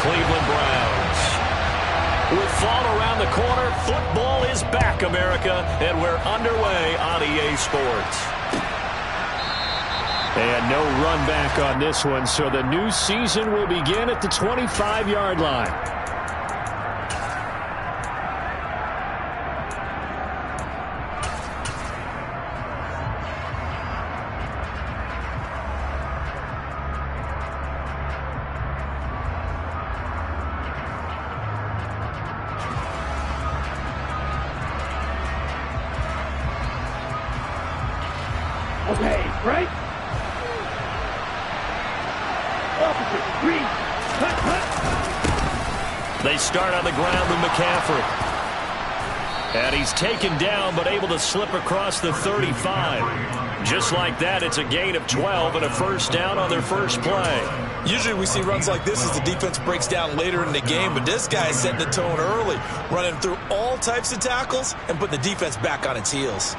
Cleveland Browns. With fall around the corner, football is back, America, and we're underway on EA Sports. And no run back on this one, so the new season will begin at the 25-yard line. Okay, right? Opposite, green, cut. They start on the ground with McCaffrey. And he's taken down, but able to slip across the 35. Just like that, it's a gain of 12 and a first down on their first play. Usually we see runs like this as the defense breaks down later in the game, but this guy is setting the tone early, running through all types of tackles and putting the defense back on its heels.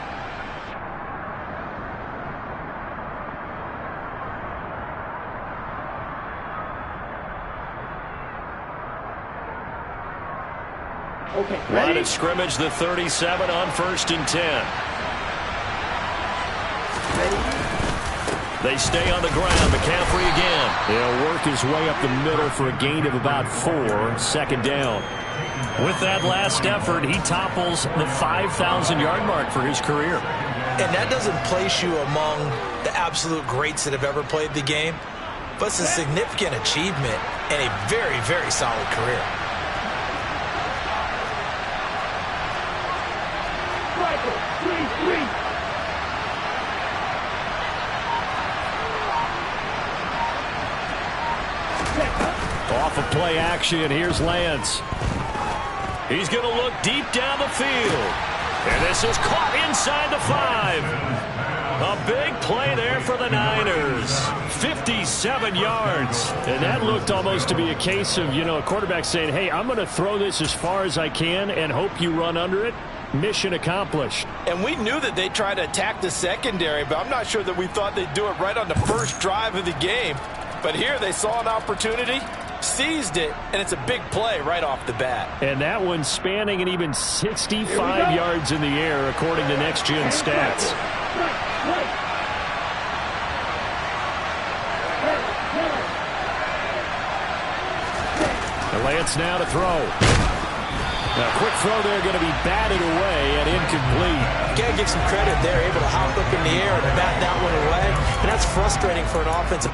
Okay, Line ready? of scrimmage, the 37 on 1st and 10. They stay on the ground. McCaffrey again. He'll work his way up the middle for a gain of about 4, second down. With that last effort, he topples the 5,000-yard mark for his career. And that doesn't place you among the absolute greats that have ever played the game, but it's a significant achievement and a very, very solid career. Rifle, three. Off of play action, here's Lance. He's going to look deep down the field. And this is caught inside the 5. A big play there for the Niners. 57 yards. And that looked almost to be a case of, a quarterback saying, hey, I'm going to throw this as far as I can and hope you run under it. Mission accomplished. And we knew that they'd try to attack the secondary, but I'm not sure that we thought they'd do it right on the first drive of the game. But here they saw an opportunity, seized it, and it's a big play right off the bat. And that one spanning an even 65 yards in the air, according to Next Gen Stats. And Lance now to throw. A quick throw there going to be batted away and incomplete. Got to give some credit there, able to hop up in the air and bat that one away. And that's frustrating for an offensive.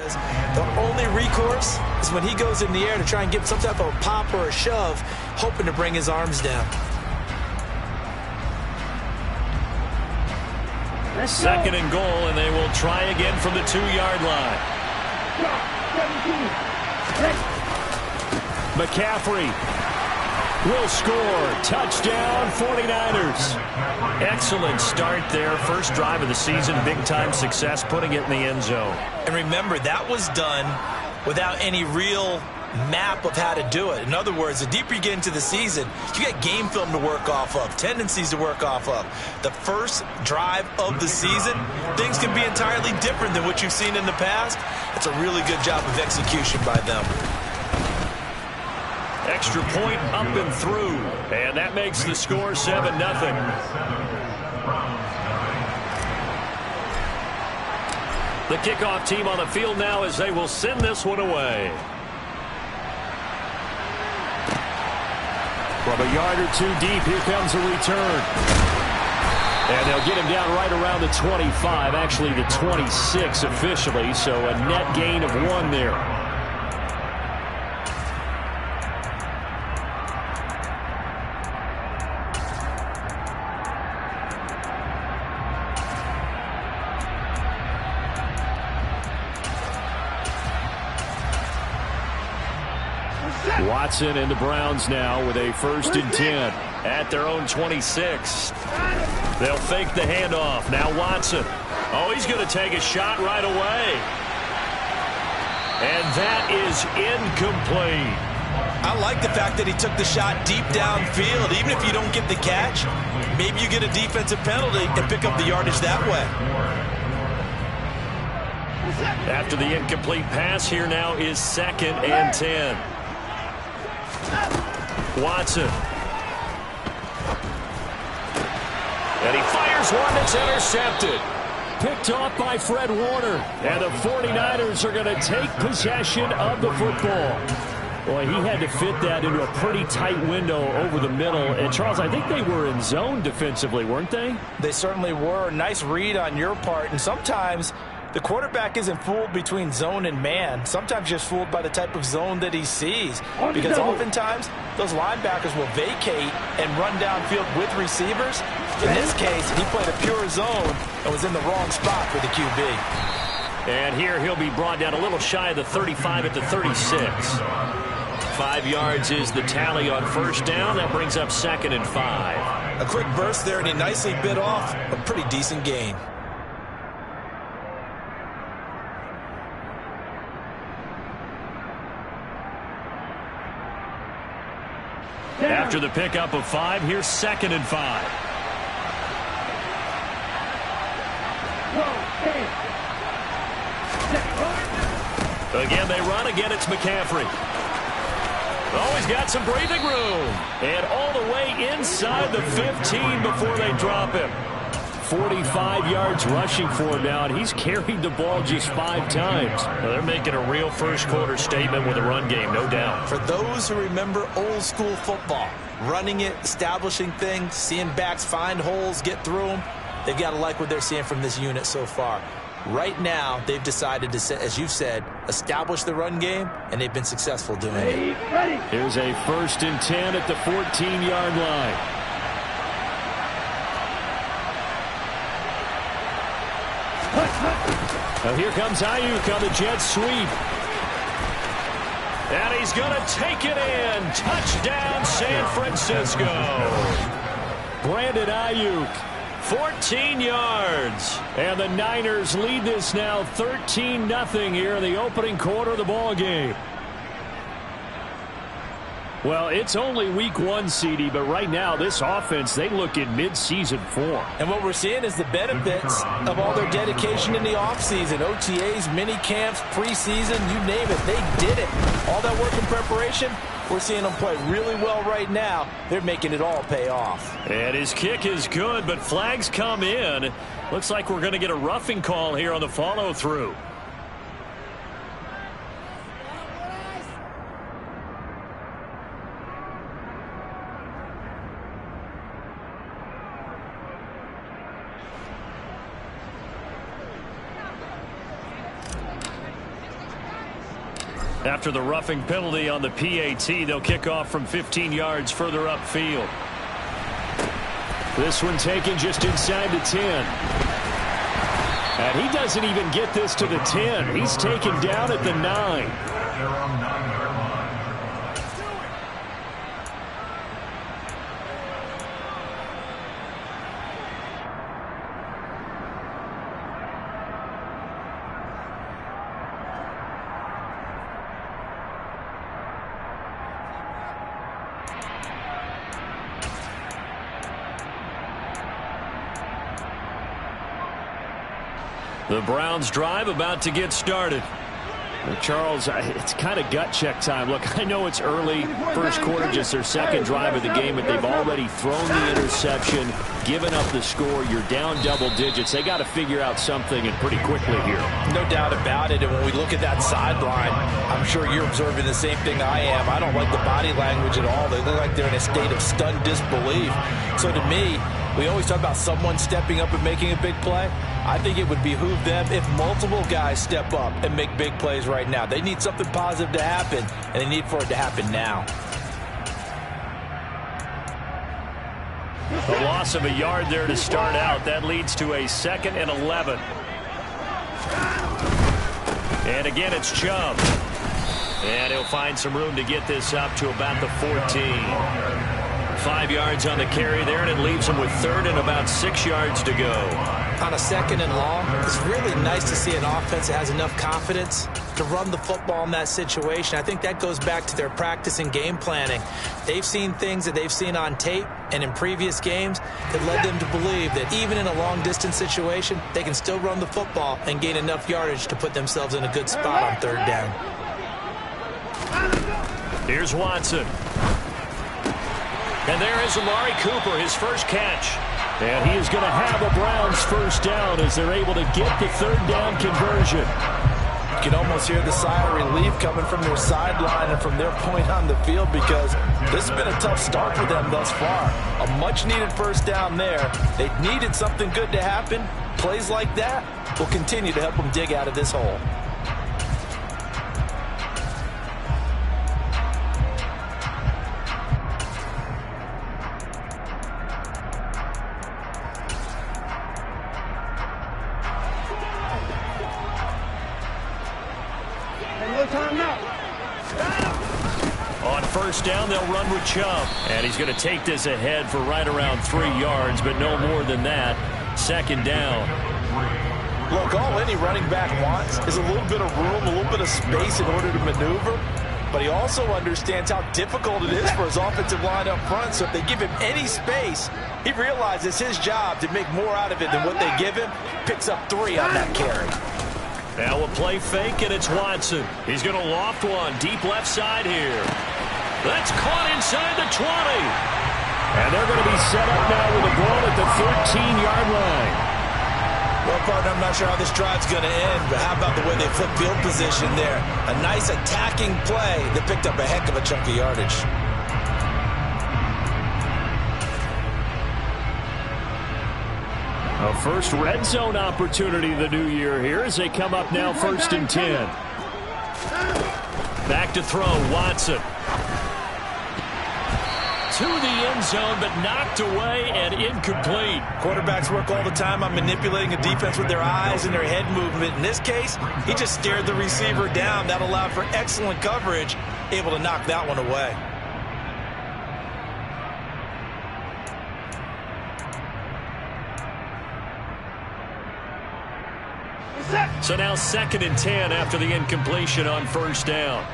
because the only recourse is when he goes in the air to try and get some type of a pop or a shove, hoping to bring his arms down. Second and goal, and they will try again from the 2-yard line. McCaffrey will score. Touchdown, 49ers. Excellent start there. First drive of the season. Big-time success putting it in the end zone. And remember, that was done without any real map of how to do it. In other words, the deeper you get into the season, you got game film to work off of, tendencies to work off of. The first drive of the season, things can be entirely different than what you've seen in the past. It's a really good job of execution by them. Extra point up and through. And that makes the score 7-0. The kickoff team on the field now as they will send this one away. From a yard or two deep, here comes a return. And they'll get him down right around the 25, actually the 26 officially, so a net gain of 1 there. Watson and the Browns now with a 1st and 10 at their own 26. They'll fake the handoff. Now Watson. Oh, he's going to take a shot right away. And that is incomplete. I like the fact that he took the shot deep downfield. Even if you don't get the catch, maybe you get a defensive penalty and pick up the yardage that way. After the incomplete pass, here now is 2nd and 10. Watson. And he fires one that's intercepted. Picked off by Fred Warner. And the 49ers are going to take possession of the football. Boy, he had to fit that into a pretty tight window over the middle. And, Charles, I think they were in zone defensively, weren't they? They certainly were. Nice read on your part. And sometimes the quarterback isn't fooled between zone and man. Sometimes just fooled by the type of zone that he sees. Because oftentimes, those linebackers will vacate and run downfield with receivers. In this case, he played a pure zone and was in the wrong spot for the QB. And here he'll be brought down a little shy of the 35 at the 36. 5 yards is the tally on 1st down. That brings up 2nd and 5. A quick burst there, and he nicely bit off a pretty decent gain. After the pickup of 5, here's 2nd and 5. Again, they run. Again, it's McCaffrey. Oh, he's got some breathing room. And all the way inside the 15 before they drop him. 45 yards rushing for him now, and he's carried the ball just 5 times. Well, they're making a real first-quarter statement with a run game, no doubt. For those who remember old-school football, running it, establishing things, seeing backs find holes, get through them, they've got to like what they're seeing from this unit so far. Right now, they've decided to, as you've said, establish the run game, and they've been successful doing it. Here's a 1st and 10 at the 14-yard line. Now here comes Ayuk on the jet sweep. And he's going to take it in. Touchdown, San Francisco. Brandon Ayuk. 14 yards. And the Niners lead this now 13-0 here in the opening quarter of the ball game. Well, it's only week 1, CD, but right now this offense, they look in mid-season form. And what we're seeing is the benefits of all their dedication in the offseason. OTAs, mini camps, preseason, you name it. They did it. All that work in preparation, we're seeing them play really well right now. They're making it all pay off. And his kick is good, but flags come in. Looks like we're going to get a roughing call here on the follow-through. After the roughing penalty on the PAT, they'll kick off from 15 yards further upfield. This one taken just inside the 10. And he doesn't even get this to the 10. He's taken down at the 9. The Browns drive about to get started. Charles, it's kind of gut check time. Look, I know it's early, first quarter, just their second drive of the game, but they've already thrown the interception, given up the score. You're down double digits. They got to figure out something, and pretty quickly here. No doubt about it. And when we look at that sideline, I'm sure you're observing the same thing I am. I don't like the body language at all. They look like they're in a state of stunned disbelief. So to me, we always talk about someone stepping up and making a big play. I think it would behoove them if multiple guys step up and make big plays right now. They need something positive to happen, and they need for it to happen now. A loss of a yard there to start out. That leads to a 2nd and 11. And again, it's Chubb. And he'll find some room to get this up to about the 14. 5 yards on the carry there, and it leaves him with 3rd and about 6 yards to go. On a 2nd and long, it's really nice to see an offense that has enough confidence to run the football in that situation. I think that goes back to their practice and game planning. They've seen things that they've seen on tape and in previous games that led them to believe that even in a long-distance situation, they can still run the football and gain enough yardage to put themselves in a good spot on 3rd down. Here's Watson. And there is Amari Cooper, his first catch. And he is going to have a Browns first down as they're able to get the 3rd down conversion. You can almost hear the sigh of relief coming from their sideline and from their point on the field, because this has been a tough start for them thus far. A much-needed first down there. They needed something good to happen. Plays like that will continue to help them dig out of this hole. On first down, they'll run with Chubb. And he's going to take this ahead for right around 3 yards, but no more than that. 2nd down. Look, all any running back wants is a little bit of room, a little bit of space in order to maneuver. But he also understands how difficult it is for his offensive line up front. So if they give him any space, he realizes his job to make more out of it than what they give him. Picks up 3 on that carry. Now a play fake, and it's Watson. He's going to loft one deep left side here. That's caught inside the 20. And they're going to be set up now with a ball at the 13-yard line. Well, partner, I'm not sure how this drive's going to end, but how about the way they flip field position there? A nice attacking play that picked up a heck of a chunk of yardage. A first red zone opportunity the new year here as they come up now 1st and 10. Back to throw, Watson. To the end zone, but knocked away and incomplete. Quarterbacks work all the time on manipulating a defense with their eyes and their head movement. In this case, he just stared the receiver down. That allowed for excellent coverage, able to knock that one away. So now 2nd and 10 after the incompletion on first down.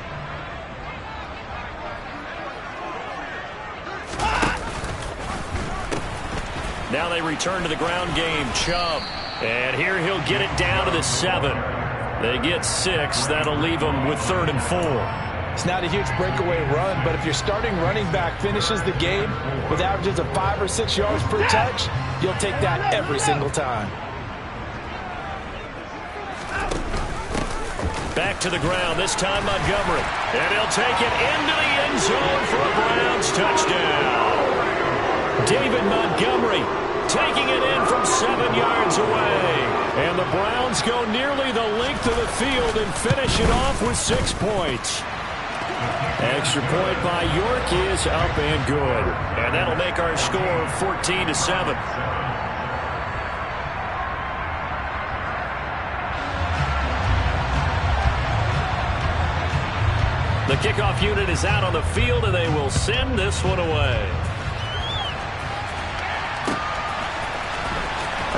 Now they return to the ground game. Chubb. And here he'll get it down to the 7. They get 6. That'll leave them with 3rd and 4. It's not a huge breakaway run, but if your starting running back finishes the game with averages of 5 or 6 yards per touch, you'll take that every single time. Back to the ground, this time Montgomery. And he'll take it into the end zone for a Browns touchdown. David Montgomery taking it in from 7 yards away. And And the Browns go nearly the length of the field and finish it off with 6 points. Extra point by York is up and good. And that'll make our score 14-7. The kickoff unit is out on the field, and they will send this one away.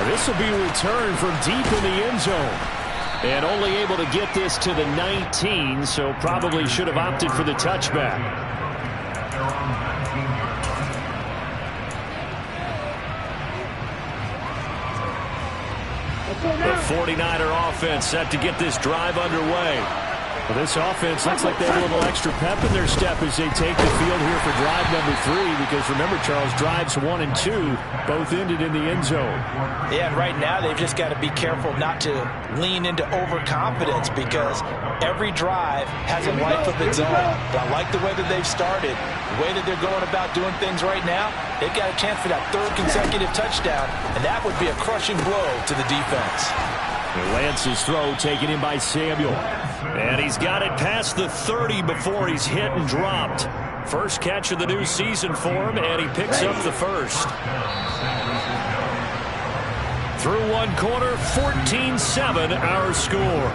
This will be returned from deep in the end zone. And only able to get this to the 19, so probably should have opted for the touchback. The 49er offense set to get this drive underway. Well, this offense looks like they have a little extra pep in their step as they take the field here for drive number 3. Because remember, Charles, drives 1 and 2 both ended in the end zone. Yeah, and right now they've just got to be careful not to lean into overconfidence because every drive has a life of its own. But I like the way that they've started, the way that they're going about doing things right now. They've got a chance for that 3rd consecutive touchdown, and that would be a crushing blow to the defense. Lance's throw taken in by Samuel. And he's got it past the 30 before he's hit and dropped. First catch of the new season for him, and he picks up the first. Through one quarter, 14-7 our score.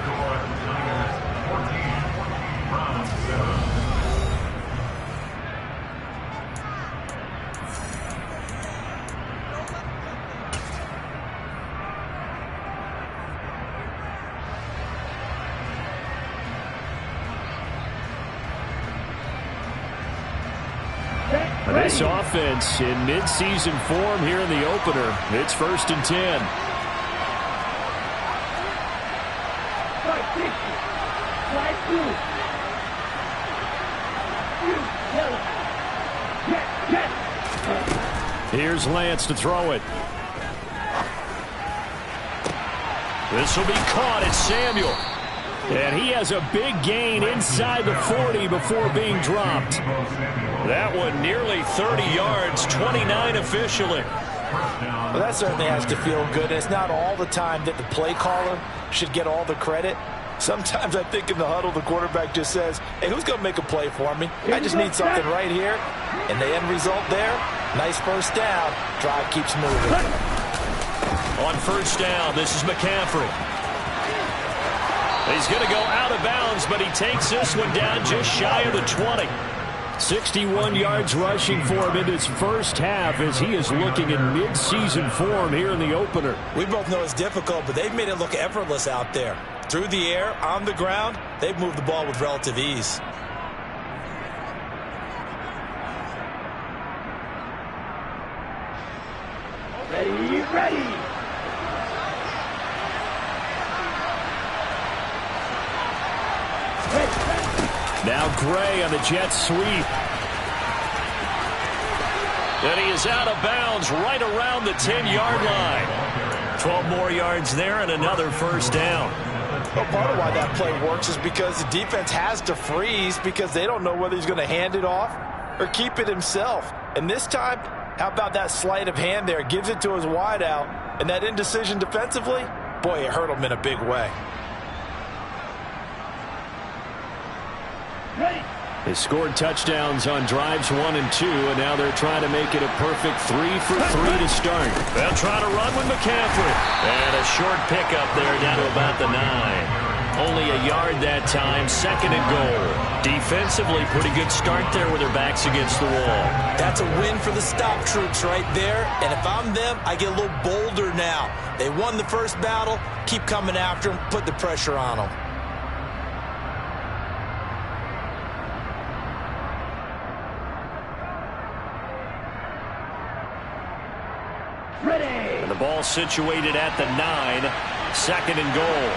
This offense in mid-season form here in the opener. It's 1st and 10. Here's Lance to throw it. This will be caught. It's Samuel. And he has a big gain inside the 40 before being dropped. That one nearly 30 yards, 29 officially. Well, that certainly has to feel good. It's not all the time that the play caller should get all the credit. Sometimes I think in the huddle, the quarterback just says, hey, who's going to make a play for me? I just need something right here. And the end result there, nice first down. Drive keeps moving. On first down, this is McCaffrey. He's going to go out of bounds, but he takes this one down just shy of the 20. 61 yards rushing for him in his first half as he is looking in mid-season form here in the opener. We both know it's difficult, but they've made it look effortless out there. Through the air, on the ground, they've moved the ball with relative ease. Ready. Now Gray on the jet sweep. And he is out of bounds right around the 10-yard line. 12 more yards there and another first down. Well, part of why that play works is because the defense has to freeze because they don't know whether he's going to hand it off or keep it himself. And this time, how about that sleight of hand there? Gives it to his wideout. And that indecision defensively, boy, it hurt him in a big way. They scored touchdowns on drives 1 and 2, and now they're trying to make it a perfect 3 for 3 to start. They'll try to run with McCaffrey. And a short pickup there down to about the 9. Only a yard that time, 2nd and goal. Defensively, pretty good start there with their backs against the wall. That's a win for the stop troops right there. And if I'm them, I get a little bolder now. They won the first battle. Keep coming after them. Put the pressure on them. And the ball situated at the 9. 2nd and goal.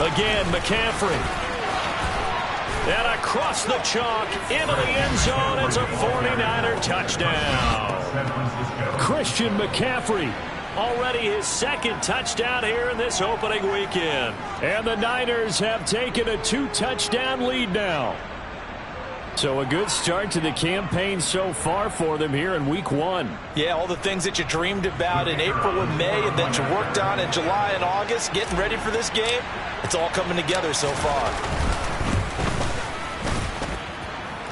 Again, McCaffrey. And across the chalk into the end zone. It's a 49er touchdown. Christian McCaffrey. Already his 2nd touchdown here in this opening weekend. And the Niners have taken a 2-touchdown lead now. So a good start to the campaign so far for them here in week 1. Yeah, all the things that you dreamed about in April and May and that you worked on in July and August, getting ready for this game, it's all coming together so far.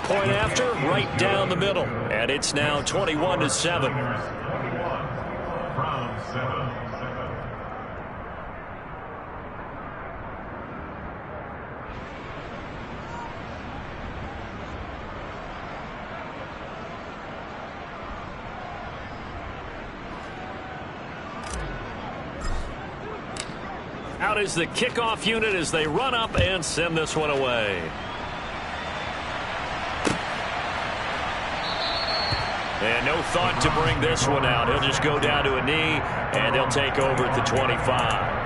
Point after, right down the middle. And it's now 21-7. Out is the kickoff unit as they run up and send this one away. And no thought to bring this one out. He'll just go down to a knee, and they'll take over at the 25.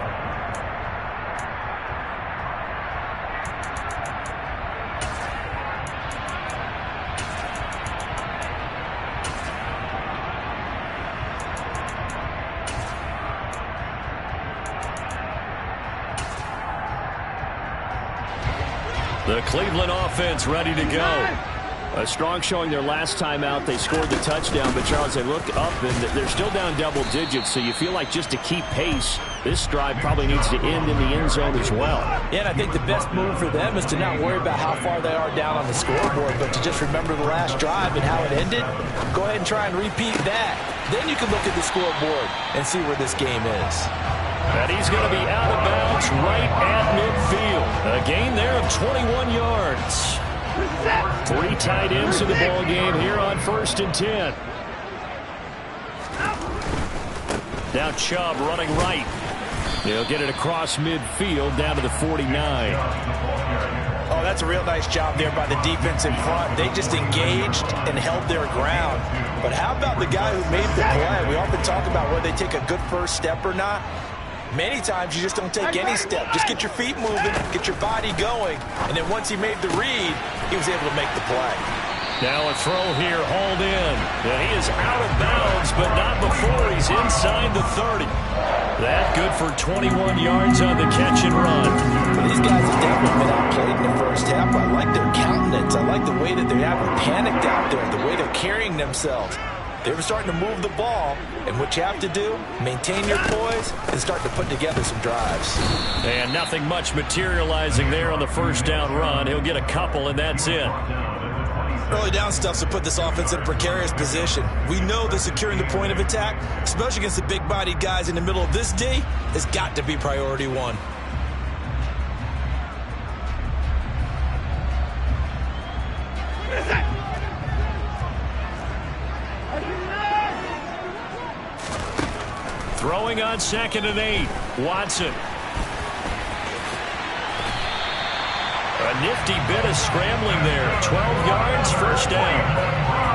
The Cleveland offense ready to go. A strong showing their last time out. They scored the touchdown, but Charles, they look up and they're still down double digits, so you feel like just to keep pace, this drive probably needs to end in the end zone as well. Yeah, and I think the best move for them is to not worry about how far they are down on the scoreboard, but to just remember the last drive and how it ended. Go ahead and try and repeat that. Then you can look at the scoreboard and see where this game is. And he's going to be out of bounds right at midfield. A gain there of 21 yards. 3 tight ends in the ball game here on 1st and 10. Now Chubb running right. He'll get it across midfield down to the 49. Oh, that's a real nice job there by the defense in front. They just engaged and held their ground. But how about the guy who made the play? We often talk about whether they take a good first step or not. Many times you just don't take any step. Just get your feet moving, get your body going, and then once he made the read, he was able to make the play. Now a throw here hauled in. And he is out of bounds, but not before he's inside the 30. That good for 21 yards on the catch and run. Well, these guys have definitely been outplayed in the first half. I like their countenance. I like the way that they haven't panicked out there, the way they're carrying themselves. They were starting to move the ball, and what you have to do, maintain your poise and start to put together some drives. And nothing much materializing there on the first down run. He'll get a couple, and that's it. Early down stuff's to put this offense in a precarious position. We know that securing the point of attack, especially against the big-bodied guys in the middle of this D, has got to be priority 1. Throwing on 2nd and 8. Watson. A nifty bit of scrambling there. 12 yards, first down.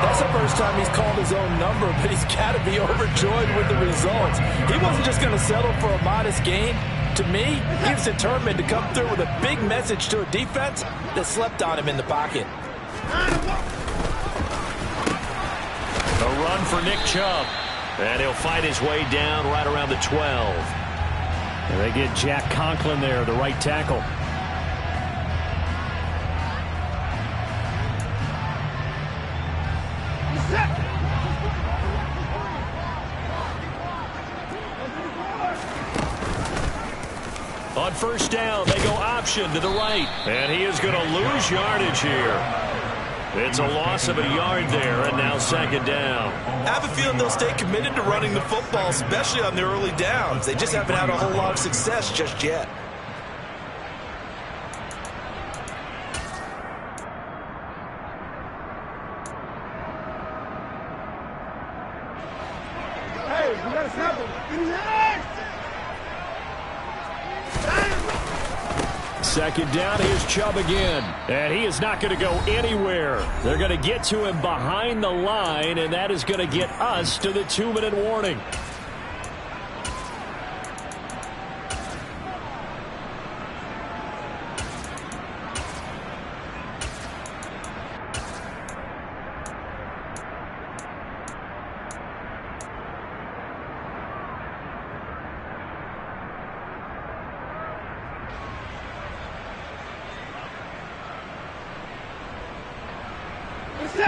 That's the first time he's called his own number, but he's got to be overjoyed with the results. He wasn't just going to settle for a modest gain. To me, he was determined to come through with a big message to a defense that slept on him in the pocket. A run for Nick Chubb. And he'll fight his way down right around the 12. And they get Jack Conklin there, the right tackle. On first down, they go option to the right. And he is going to lose yardage here. It's a loss of a yard there, and now 2nd down. I have a feeling they'll stay committed to running the football, especially on their early downs. They just haven't had a whole lot of success just yet. Hey, we got to snap him. 2nd down, here's Chubb again. And he is not going to go anywhere. They're going to get to him behind the line, and that is going to get us to the 2-minute warning.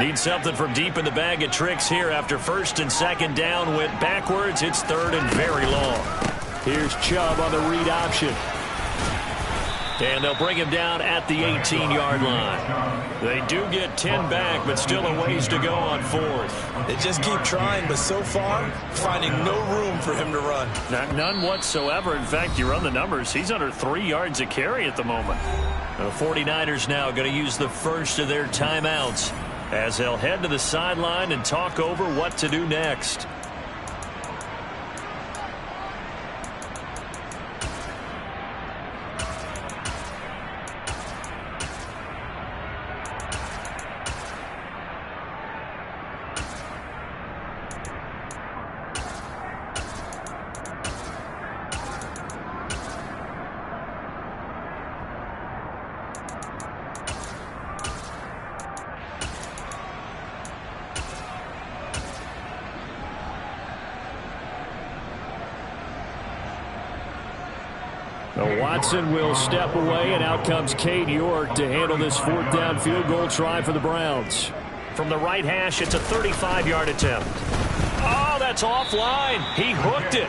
Need something from deep in the bag of tricks here after first and second down went backwards. It's third and very long. Here's Chubb on the read option. And they'll bring him down at the 18-yard line. They do get 10 back, but still a ways to go on fourth. They just keep trying, but so far, finding no room for him to run. None whatsoever. In fact, you run the numbers, he's under 3 yards a carry at the moment. The 49ers now going to use the first of their timeouts as they'll head to the sideline and talk over what to do next. Watson will step away, and out comes Cade York to handle this fourth down field goal try for the Browns. From the right hash, it's a 35-yard attempt. Oh, that's offline. He hooked it.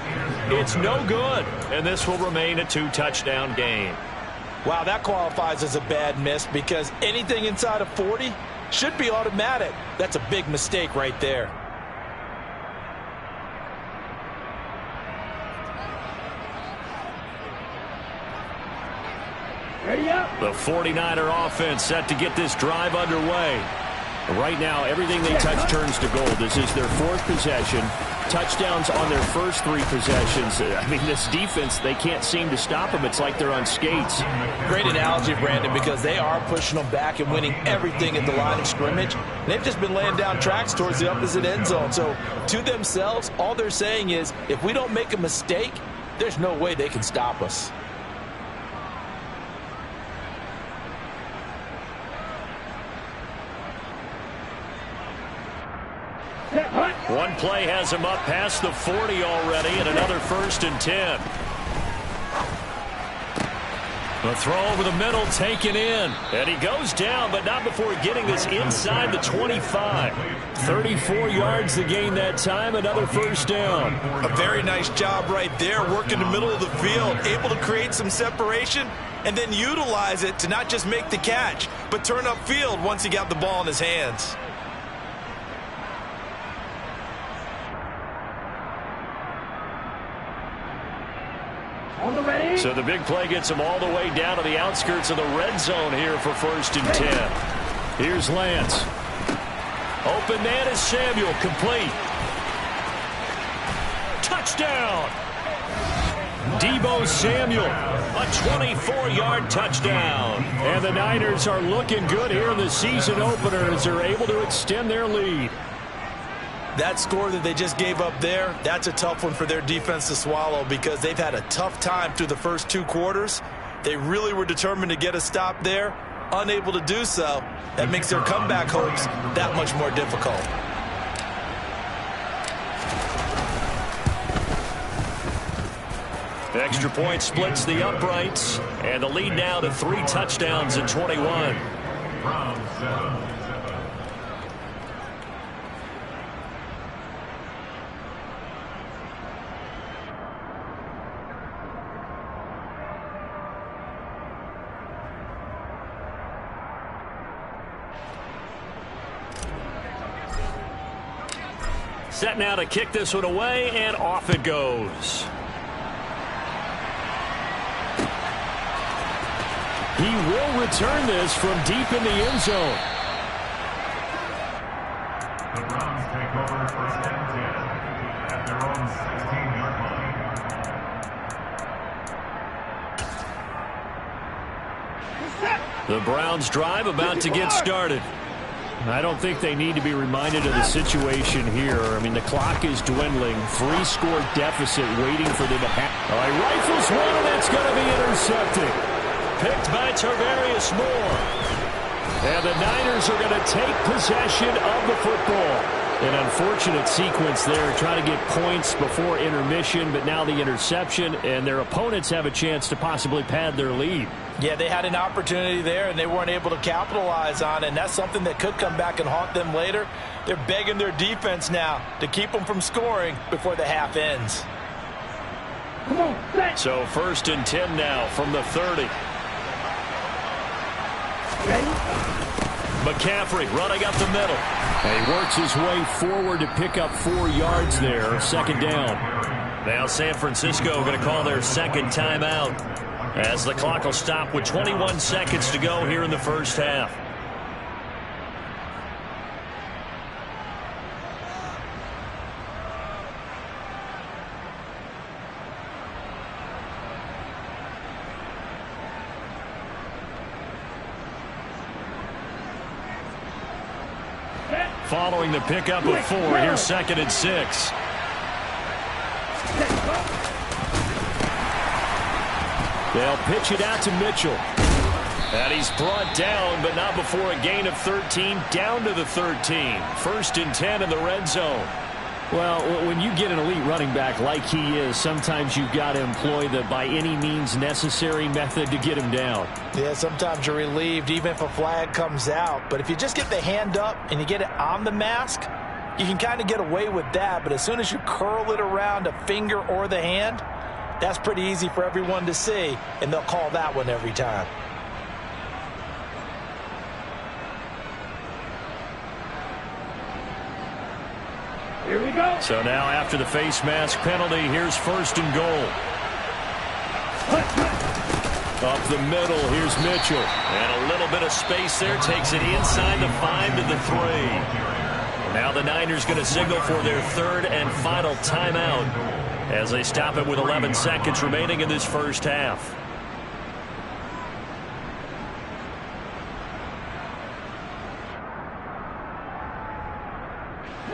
It's no good, and this will remain a 2-touchdown game. Wow, that qualifies as a bad miss because anything inside of 40 should be automatic. That's a big mistake right there. The 49er offense set to get this drive underway. Right now, everything they touch turns to gold. This is their fourth possession. Touchdowns on their first 3 possessions. I mean, this defense, they can't seem to stop them. It's like they're on skates. Great analogy, Brandon, because they are pushing them back and winning everything at the line of scrimmage. They've just been laying down tracks towards the opposite end zone. So, to themselves, all they're saying is, if we don't make a mistake, there's no way they can stop us. One play has him up past the 40 already, and another 1st and 10. The throw over the middle taken in. And he goes down, but not before getting this inside the 25. 34 yards to gain that time, another first down. A very nice job right there, working the middle of the field, able to create some separation, and then utilize it to not just make the catch, but turn upfield once he got the ball in his hands. So the big play gets him all the way down to the outskirts of the red zone here for 1st and 10. Here's Lance. Open man is Samuel, complete. Touchdown! Deebo Samuel, a 24-yard touchdown. And the Niners are looking good here in the season opener as they're able to extend their lead. That score that they just gave up there, that's a tough one for their defense to swallow because they've had a tough time through the first 2 quarters. They really were determined to get a stop there, unable to do so. That makes their comeback hopes that much more difficult. The extra point splits the uprights, and the lead now to 3 touchdowns in 21. Set now to kick this one away, and off it goes. He will return this from deep in the end zone. The Browns take over 1st and 10 at their own 16-yard line. The Browns drive about to get started. I don't think they need to be reminded of the situation here. I mean, the clock is dwindling. 3-score deficit waiting for them to happen. All right, rifles one, and that's going to be intercepted. Picked by Tarvarius Moore. And the Niners are going to take possession of the football. An unfortunate sequence there, trying to get points before intermission, but now the interception, and their opponents have a chance to possibly pad their lead. Yeah, they had an opportunity there, and they weren't able to capitalize on it, and that's something that could come back and haunt them later. They're begging their defense now to keep them from scoring before the half ends. Come on, set. So 1st and 10 now from the 30. McCaffrey running up the middle. And he works his way forward to pick up 4 yards there. 2nd down. Now San Francisco going to call their 2nd timeout as the clock will stop with 21 seconds to go here in the first half. Following the pickup of 4, here's 2nd and 6. They'll pitch it out to Mitchell. And he's brought down, but not before a gain of 13, down to the 13. 1st and 10 in the red zone. Well, when you get an elite running back like he is, sometimes you've got to employ the by any means necessary method to get him down. Yeah, sometimes you're relieved even if a flag comes out. But if you just get the hand up and you get it on the mask, you can kind of get away with that. But as soon as you curl it around a finger or the hand, that's pretty easy for everyone to see, and they'll call that one every time. Here we go. So now after the face mask penalty, here's 1st and goal. Up the middle, here's Mitchell. And a little bit of space there, takes it inside the 5 to the 3. Now the Niners going to signal for their 3rd and final timeout as they stop it with 11 seconds remaining in this first half.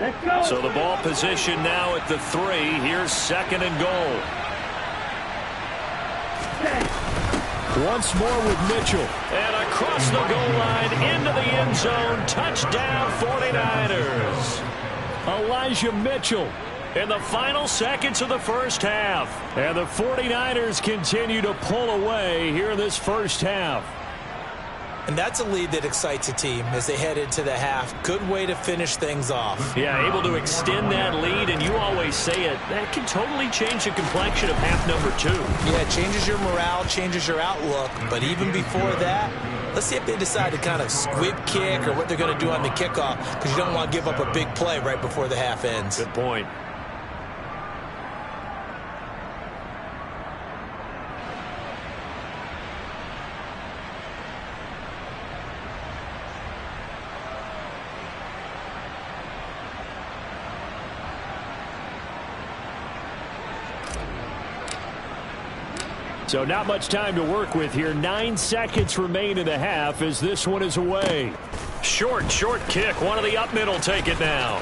Let's go. So the ball position now at the 3. Here's 2nd and goal. Once more with Mitchell. And across the goal line into the end zone. Touchdown 49ers. Elijah Mitchell In the final seconds of the first half. And the 49ers continue to pull away here in this first half. And that's a lead that excites a team as they head into the half. Good way to finish things off. Yeah, able to extend that lead, and you always say it, that can totally change the complexion of half number 2. Yeah, it changes your morale, changes your outlook. But even before that, let's see if they decide to kind of squib kick or what they're going to do on the kickoff, because you don't want to give up a big play right before the half ends. Good point. So not much time to work with here. 9 seconds remain in the half as this one is away. Short kick. One of the up middle take it now.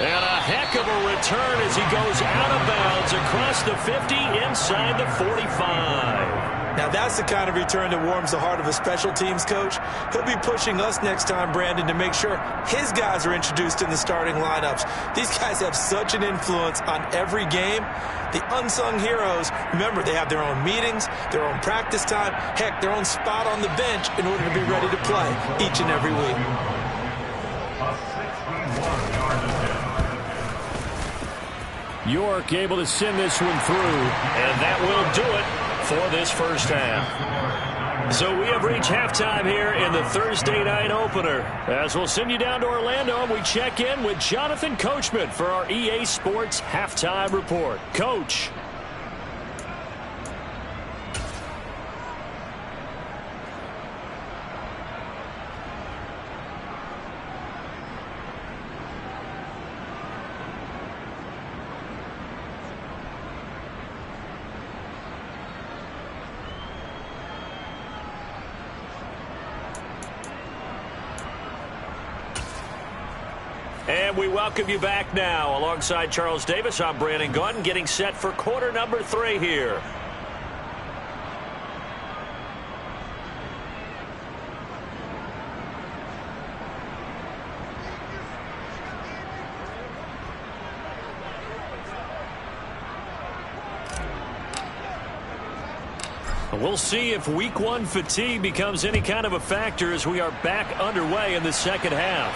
And a heck of a return as he goes out of bounds across the 50 inside the 45. Now that's the kind of return that warms the heart of a special teams coach. He'll be pushing us next time, Brandon, to make sure his guys are introduced in the starting lineups. These guys have such an influence on every game. The unsung heroes, remember, they have their own meetings, their own practice time, heck, their own spot on the bench in order to be ready to play each and every week. A 61-yard attempt. York able to send this one through. And that will do it for this first half. So we have reached halftime here in the Thursday night opener. As we'll send you down to Orlando, and we check in with Jonathan Coachman for our EA Sports Halftime Report. Coach. And we welcome you back now. Alongside Charles Davis, I'm Brandon Gaudin, getting set for quarter number 3 here. We'll see if week one fatigue becomes any kind of a factor as we are back underway in the second half.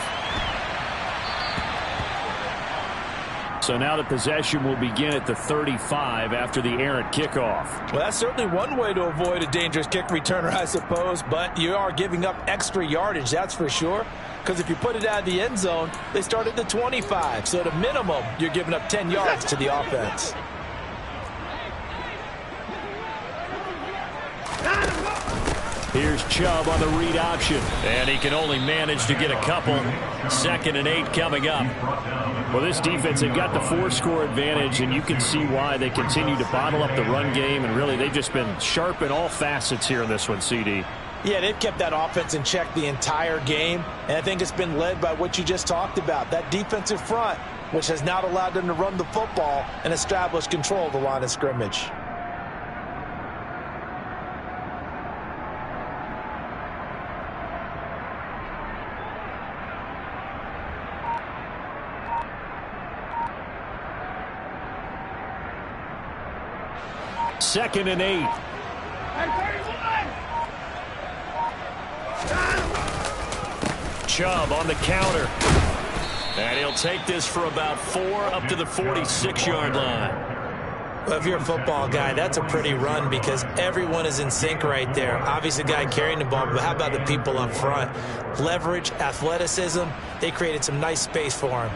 So now the possession will begin at the 35 after the errant kickoff. Well, that's certainly one way to avoid a dangerous kick returner, I suppose, but you are giving up extra yardage, that's for sure, because if you put it out of the end zone, they start at the 25, so at a minimum, you're giving up 10 yards to the offense. Here's Chubb on the read option, and he can only manage to get a couple. 2nd and 8 coming up. Well, this defense, they've got the 4-score advantage, and you can see why they continue to bottle up the run game, and really they've just been sharp in all facets here in this one, CD. Yeah, they've kept that offense in check the entire game, and I think it's been led by what you just talked about, that defensive front, which has not allowed them to run the football and establish control of the line of scrimmage. Second and 8. Chubb on the counter. And he'll take this for about 4 up to the 46-yard line. Well, if you're a football guy, that's a pretty run because everyone is in sync right there. Obviously, the guy carrying the ball, but how about the people up front? Leverage, athleticism, they created some nice space for him.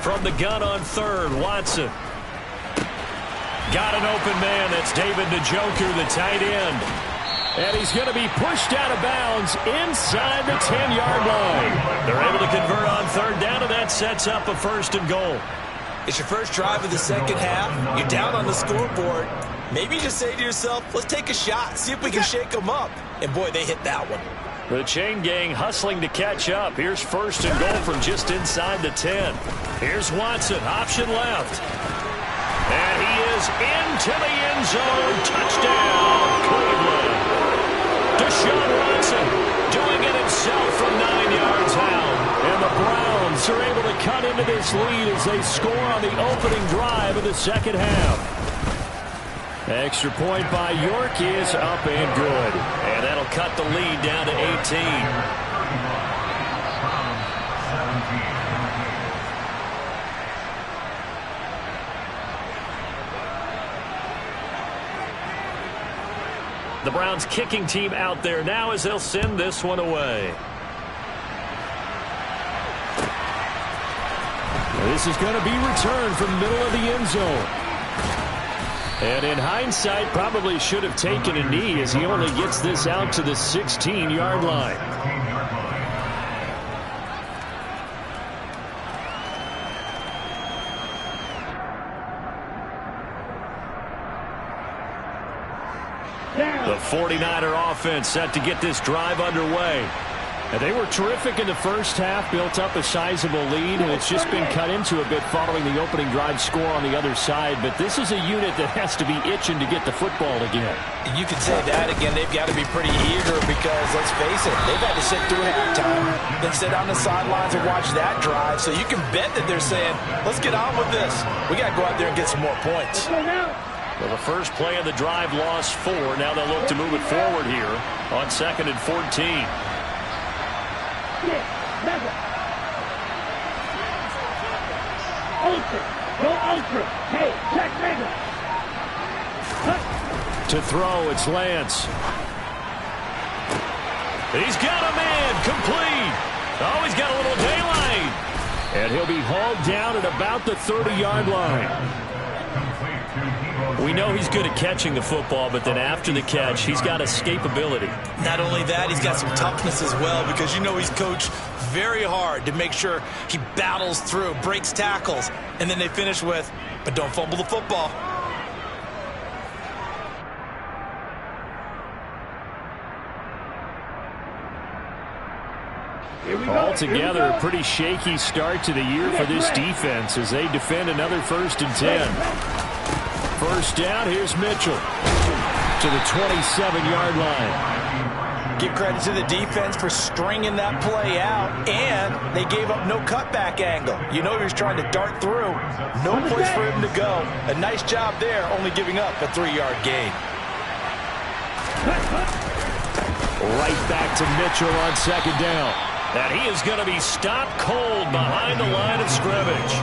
From the gun on 3rd, Watson. Got an open man. That's David Njoku, the tight end. And he's going to be pushed out of bounds inside the 10-yard line. They're able to convert on 3rd down, and that sets up a 1st and goal. It's your first drive of the second half. You're down on the scoreboard. Maybe you just say to yourself, let's take a shot, see if we can shake them up. And, boy, they hit that one. The chain gang hustling to catch up. Here's 1st and goal from just inside the 10. Here's Watson, option left. And he is into the end zone. Touchdown, Cleveland. Deshaun Watson doing it himself from 9 yards out. And the Browns are able to cut into this lead as they score on the opening drive of the second half. Extra point by York is up and good. And that'll cut the lead down to 18. The Browns kicking team out there now as they'll send this one away. This is going to be returned from the middle of the end zone. And in hindsight, probably should have taken a knee as he only gets this out to the 16-yard line. The 49er offense set to get this drive underway. And they were terrific in the first half, built up a sizable lead, and it's just been cut into a bit following the opening drive score on the other side. But this is a unit that has to be itching to get the football again. You could say that again. They've got to be pretty eager because, let's face it, they've had to sit through halftime, then sit on the sidelines and watch that drive. So you can bet that they're saying, let's get on with this. We got to go out there and get some more points. Well, the first play of the drive lost 4. Now they'll look to move it forward here on 2nd and 14. To throw, it's Lance. He's got a man, complete. Oh, he's got a little daylight. And he'll be hauled down at about the 30-yard line. We know he's good at catching the football, but then after the catch, he's got escapability. Not only that, he's got some toughness as well because you know he's coached very hard to make sure he battles through, breaks tackles, and then they finish with, but don't fumble the football. Altogether, a pretty shaky start to the year for this defense as they defend another 1st and 10. First down, here's Mitchell. to the 27-yard line. Give credit to the defense for stringing that play out, and they gave up no cutback angle. You know he was trying to dart through. No place for him to go. A nice job there, only giving up a 3-yard gain. Right back to Mitchell on second down. And he is going to be stopped cold behind the line of scrimmage.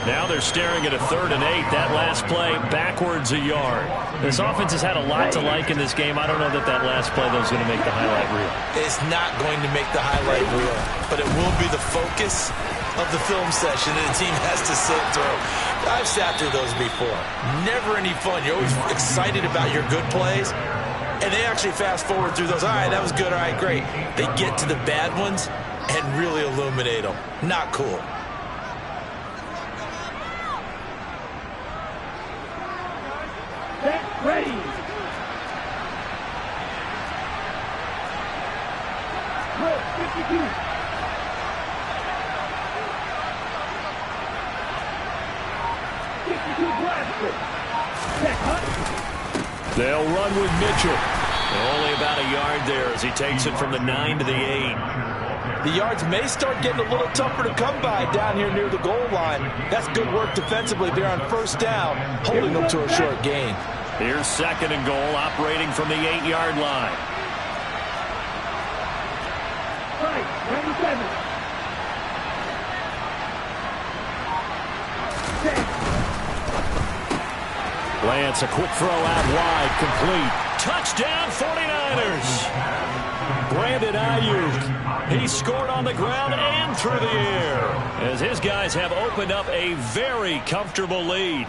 Now they're staring at a 3rd and 8. That last play backwards a yard. This offense has had a lot to like in this game. I don't know that last play, though, is going to make the highlight reel. It's not going to make the highlight reel, but it will be the focus of the film session that the team has to sit through. I've sat through those before. Never any fun. You're always excited about your good plays, and they actually fast forward through those. All right, that was good. All right, great. They get to the bad ones and really illuminate them. Not cool. Ready. Look, 52. They'll run with Mitchell. Only about a yard there as he takes it from the 9 to the 8. The yards may start getting a little tougher to come by down here near the goal line. That's good work defensively there on first down, holding them to a short gain. Here's 2nd and goal, operating from the 8-yard line. Right, 97. Lance, a quick throw out wide, complete. Touchdown 49ers. Brandon Ayuk. He scored on the ground and through the air as his guys have opened up a very comfortable lead.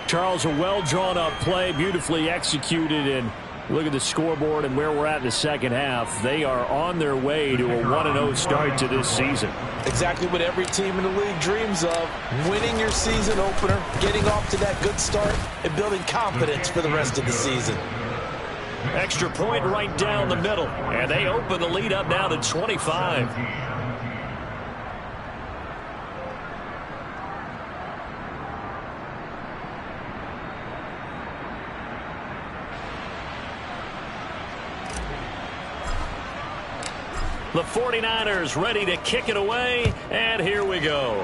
Charles, a well-drawn-up play, beautifully executed, and look at the scoreboard and where we're at in the second half. They are on their way to a 1-0 start to this season. Exactly what every team in the league dreams of, winning your season opener, getting off to that good start, and building confidence for the rest of the season. Extra point right down the middle, and they open the lead up now to 25. The 49ers ready to kick it away, and here we go.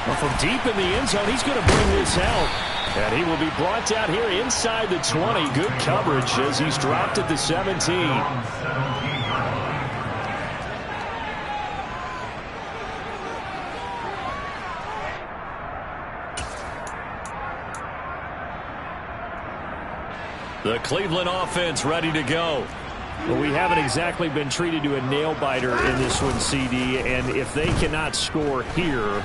Well, from deep in the end zone, he's going to bring this out. And he will be brought down here inside the 20. Good coverage as he's dropped at the 17. The Cleveland offense ready to go. Well, we haven't exactly been treated to a nail-biter in this one, CD, and if they cannot score here,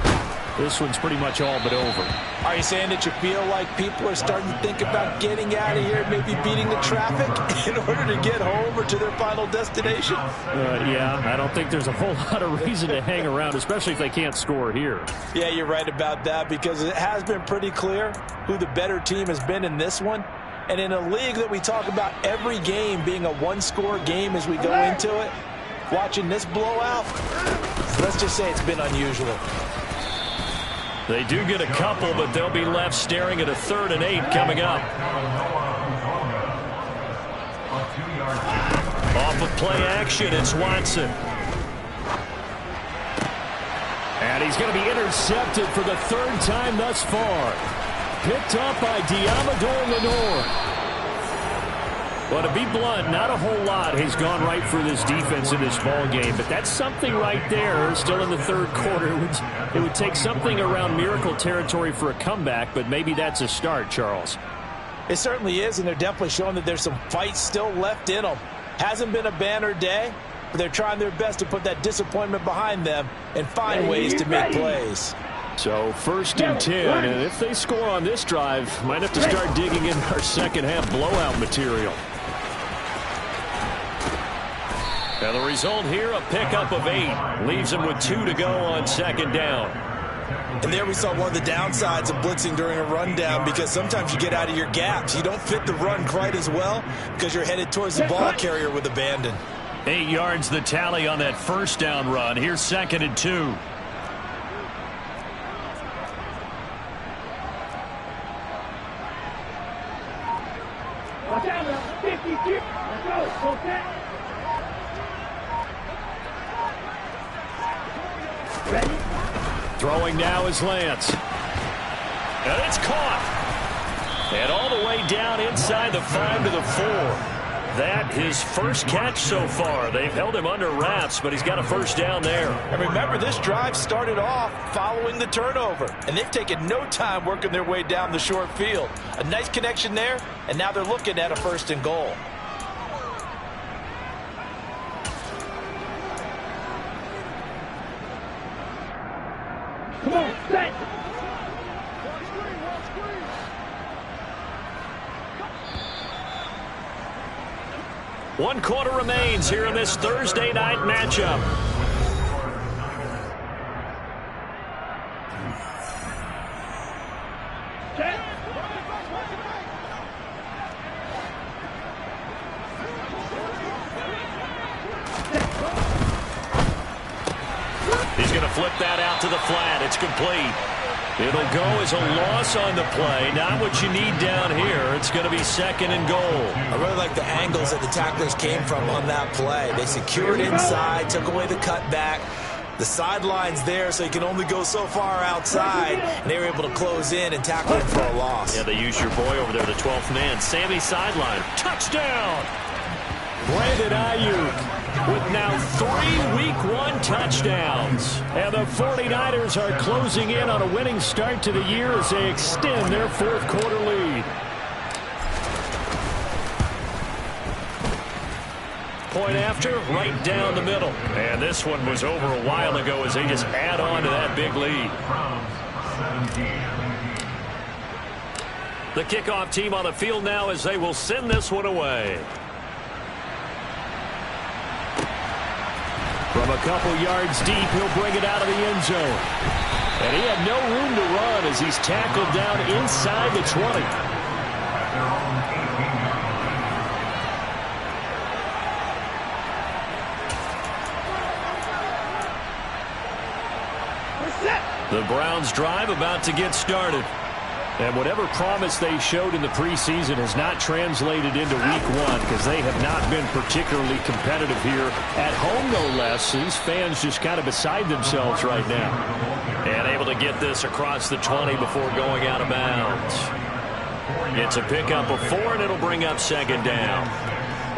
this one's pretty much all but over. Are you saying that you feel like people are starting to think about getting out of here, maybe beating the traffic in order to get home or to their final destination? Yeah, I don't think there's a whole lot of reason to hang around, especially if they can't score here. Yeah, you're right about that, because it has been pretty clear who the better team has been in this one. And in a league that we talk about every game being a one-score game as we go into it, watching this blowout, let's just say it's been unusual. They do get a couple, but they'll be left staring at a 3rd and 8 coming up. Off of play action, it's Watson. And he's going to be intercepted for the 3rd time thus far. Picked up by Diamador Lenore. Well, to be blunt, not a whole lot has gone right for this defense in this ball game, but that's something right there. Still in the 3rd quarter, it would take something around miracle territory for a comeback, but maybe that's a start, Charles. It certainly is, and they're definitely showing that there's some fight still left in them. Hasn't been a banner day, but they're trying their best to put that disappointment behind them and find ways to make plays. So 1st and 10, and if they score on this drive, might have to start digging in our second half blowout material. Now the result here, a pickup of 8. Leaves them with 2 to go on 2nd down. And there we saw one of the downsides of blitzing during a rundown, because sometimes you get out of your gaps. You don't fit the run quite as well because you're headed towards the ball carrier with abandon. 8 yards the tally on that 1st down run. Here's 2nd and 2. Let's go. Go set. Ready? Throwing now is Lance. And it's caught. And all the way down inside the 5 to the 4. That his first catch so far. They've held him under wraps, but he's got a first down there. And remember, this drive started off following the turnover, and they've taken no time working their way down the short field. A nice connection there, and now they're looking at a 1st and goal. Come on, set. One quarter remains here in this Thursday night matchup. Set. He's going to flip that out to the flat. It's complete. It'll go as a loss on the play. Not what you need down here. It's going to be 2nd and goal. I really like the angles that the tacklers came from on that play. They secured inside, took away the cutback. The sideline's there, so you can only go so far outside, and they were able to close in and tackle him for a loss. Yeah, they used your boy over there, the 12th man. Sammy sideline. Touchdown! Brandon Ayuk with now 3 Week 1 touchdowns. And the 49ers are closing in on a winning start to the year as they extend their 4th quarter lead. Point after, right down the middle. And this one was over a while ago as they just add on to that big lead. The kickoff team on the field now as they will send this one away. From a couple yards deep, he'll bring it out of the end zone. And he had no room to run as he's tackled down inside the 20. The Browns drive about to get started. And whatever promise they showed in the preseason has not translated into Week 1 because they have not been particularly competitive here at home, no less. These fans just kind of beside themselves right now. And able to get this across the 20 before going out of bounds. It's a pickup of 4, and it'll bring up 2nd down.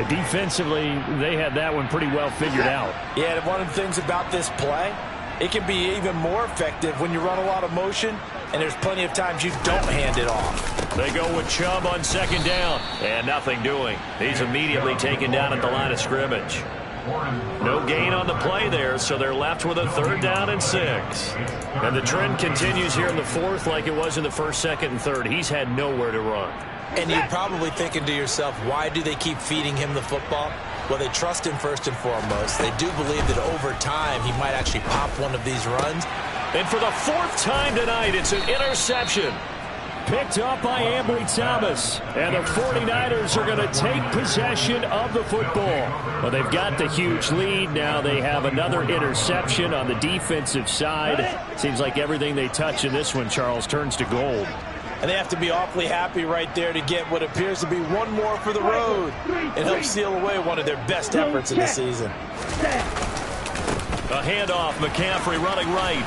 Defensively, they had that one pretty well figured out. Yeah, and one of the things about this play, it can be even more effective when you run a lot of motion, and there's plenty of times you don't hand it off. They go with Chubb on 2nd down, and nothing doing. He's immediately taken down at the line of scrimmage. No gain on the play there, so they're left with a 3rd down and 6. And the trend continues here in the 4th like it was in the 1st, 2nd, and 3rd. He's had nowhere to run. And you're probably thinking to yourself, why do they keep feeding him the football? Well, they trust him first and foremost. They do believe that over time he might actually pop one of these runs. And for the 4th time tonight, it's an interception. Picked up by Ambry Thomas. And the 49ers are going to take possession of the football. Well, they've got the huge lead. Now they have another interception on the defensive side. Seems like everything they touch in this one, Charles, turns to gold. And they have to be awfully happy right there to get what appears to be one more for the road. It helps seal away one of their best efforts of the season. A handoff, McCaffrey running right.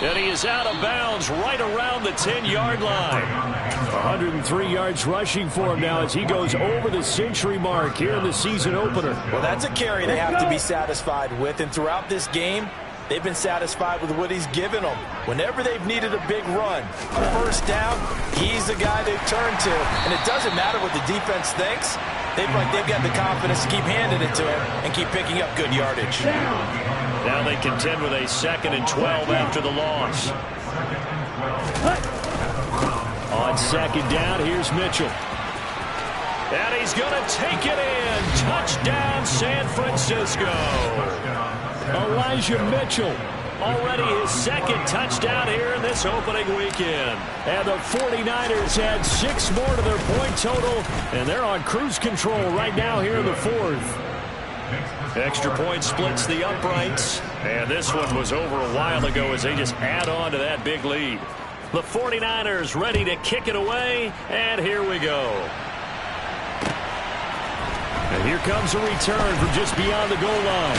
And he is out of bounds right around the 10-yard line. 103 yards rushing for him now as he goes over the century mark here in the season opener. Well, that's a carry they have to be satisfied with. And throughout this game, they've been satisfied with what he's given them. Whenever they've needed a big run, a 1st down, he's the guy they've turned to. And it doesn't matter what the defense thinks. They've got the confidence to keep handing it to him and keep picking up good yardage. Now they contend with a 2nd and 12 after the loss. On 2nd down, here's Mitchell. And he's going to take it in. Touchdown, San Francisco. Elijah Mitchell. Already his 2nd touchdown here in this opening weekend. And the 49ers add 6 more to their point total, and they're on cruise control right now here in the 4th. Extra point splits the uprights. And this one was over a while ago as they just add on to that big lead. The 49ers ready to kick it away, and here we go. And here comes a return from just beyond the goal line.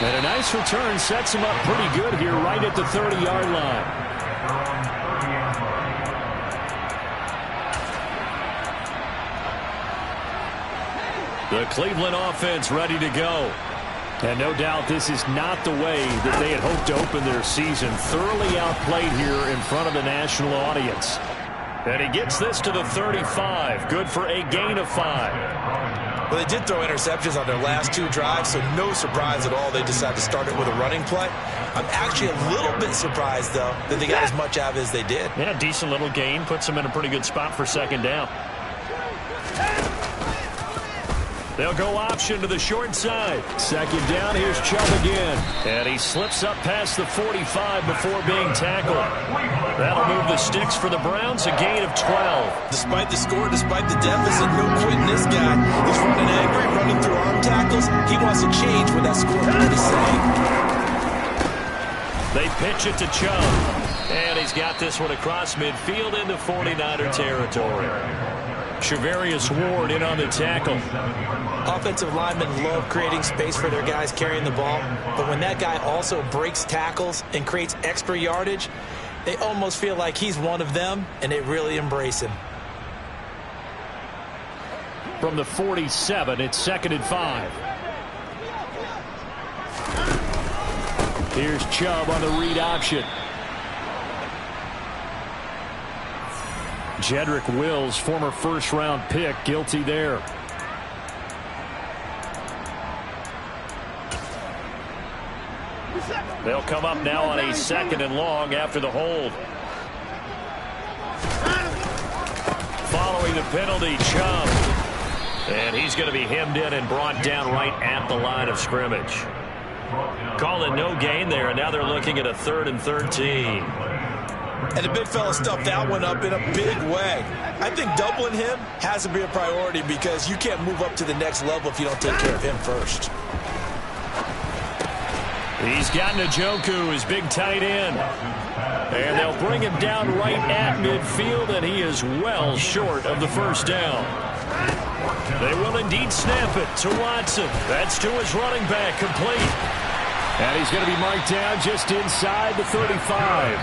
And a nice return sets him up pretty good here right at the 30-yard line. The Cleveland offense ready to go. And no doubt this is not the way that they had hoped to open their season. Thoroughly outplayed here in front of the national audience. And he gets this to the 35. Good for a gain of 5. Well, they did throw interceptions on their last 2 drives, so no surprise at all they decided to start it with a running play. I'm actually a little bit surprised, though, that they got as much out of it as they did. Yeah, decent little gain. Puts them in a pretty good spot for second down. They'll go option to the short side. Second down, here's Chubb again. And he slips up past the 45 before being tackled. That'll move the sticks for the Browns, a gain of 12. Despite the score, despite the deficit, no quitting this guy. He's running angry, running through arm tackles. He wants to change what that scoreboard is saying. They pitch it to Chubb. And he's got this one across midfield into 49er territory. Charvarius Ward in on the tackle. Offensive linemen love creating space for their guys carrying the ball, but when that guy also breaks tackles and creates extra yardage, they almost feel like he's one of them, and they really embrace him. From the 47, it's 2nd and 5. Here's Chubb on the read option. Jedrick Wills, former first-round pick, guilty there. They'll come up now on a 2nd and long after the hold. Following the penalty, Chubb. And he's going to be hemmed in and brought down right at the line of scrimmage. Calling no gain there, and now they're looking at a 3rd and 13. And the big fella stuffed that one up in a big way. I think doubling him has to be a priority because you can't move up to the next level if you don't take care of him first. He's got Njoku, his big tight end. And they'll bring him down right at midfield, and he is well short of the first down. They will indeed snap it to Watson. That's to his running back, complete. And he's going to be marked down just inside the 35.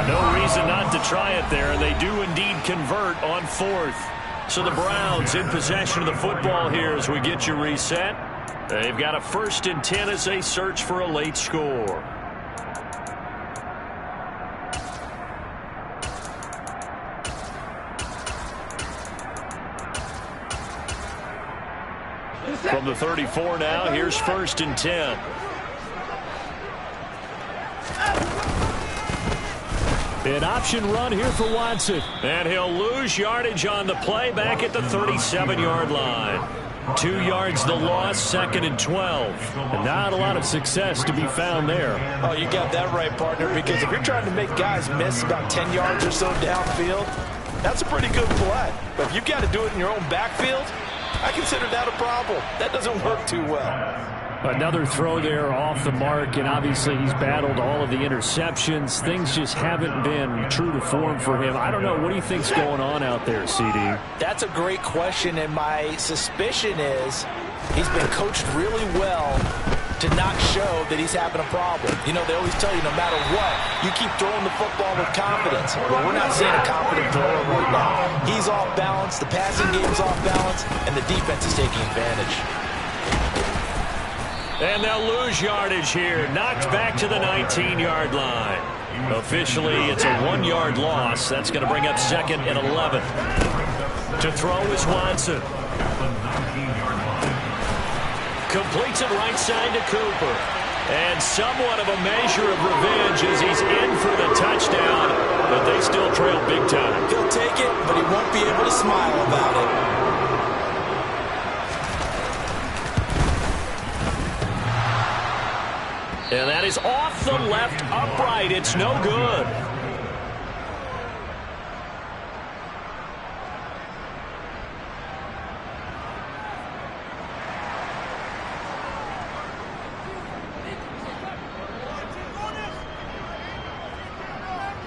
No reason not to try it there, and they do indeed convert on 4th. So the Browns in possession of the football here as we get you reset. They've got a 1st and 10 as they search for a late score. From the 34 now, here's 1st and 10. An option run here for Watson. And he'll lose yardage on the play back at the 37-yard line. 2 yards the loss, 2nd and 12. And not a lot of success to be found there. Oh, you got that right, partner, because if you're trying to make guys miss about 10 yards or so downfield, that's a pretty good play. But if you've got to do it in your own backfield, I consider that a problem. That doesn't work too well. Another throw there off the mark, and obviously he's battled all of the interceptions. Things just haven't been true to form for him. I don't know. What do you think's going on out there, CD? That's a great question, and my suspicion is he's been coached really well to not show that he's having a problem. You know, they always tell you no matter what, you keep throwing the football with confidence. Well, we're not seeing a confident thrower right now. He's off balance, the passing game's off balance, and the defense is taking advantage. And they'll lose yardage here. Knocked back to the 19-yard line. Officially, it's a 1-yard loss. That's going to bring up 2nd and 11. To throw is Watson. Completes it right side to Cooper. And somewhat of a measure of revenge as he's in for the touchdown. But they still trail big time. He'll take it, but he won't be able to smile about it. And that is off the left upright. It's no good.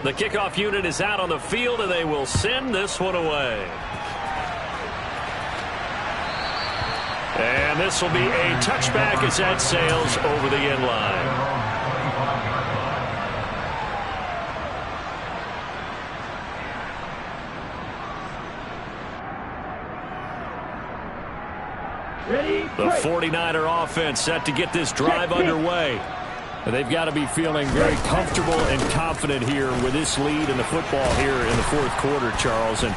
The kickoff unit is out on the field, and they will send this one away. And this will be a touchback as that sails over the end line. The 49er offense set to get this drive underway. And they've got to be feeling very comfortable and confident here with this lead in the football here in the fourth quarter, Charles. And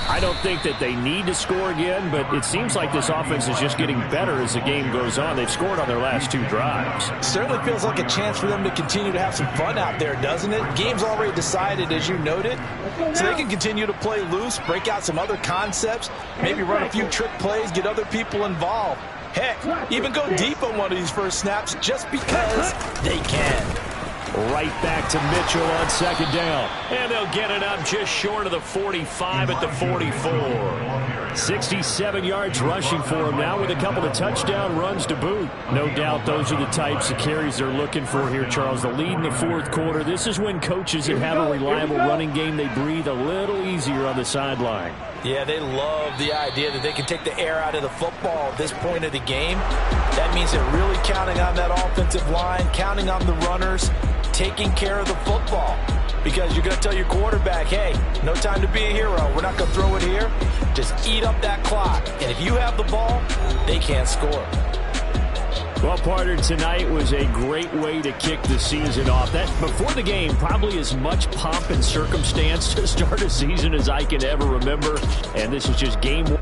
I don't think that they need to score again, but it seems like this offense is just getting better as the game goes on. They've scored on their last 2 drives. Certainly feels like a chance for them to continue to have some fun out there, doesn't it? Game's already decided, as you noted, so they can continue to play loose, break out some other concepts, maybe run a few trick plays, get other people involved. Heck, even go deep on one of these first snaps just because they can. Right back to Mitchell on second down. And they'll get it up just short of the 45 at the 44. 67 yards rushing for him now with a couple of touchdown runs to boot. No doubt those are the types of carries they're looking for here, Charles. The lead in the fourth quarter. This is when coaches that have a reliable running game, they breathe a little easier on the sideline. Yeah, they love the idea that they can take the air out of the football at this point of the game. That means they're really counting on that offensive line, counting on the runners, taking care of the football. Because you're going to tell your quarterback, hey, no time to be a hero. We're not going to throw it here. Just eat up that clock. And if you have the ball, they can't score. Well, partner, tonight was a great way to kick the season off. That before the game, probably as much pomp and circumstance to start a season as I can ever remember. And this is just game 1.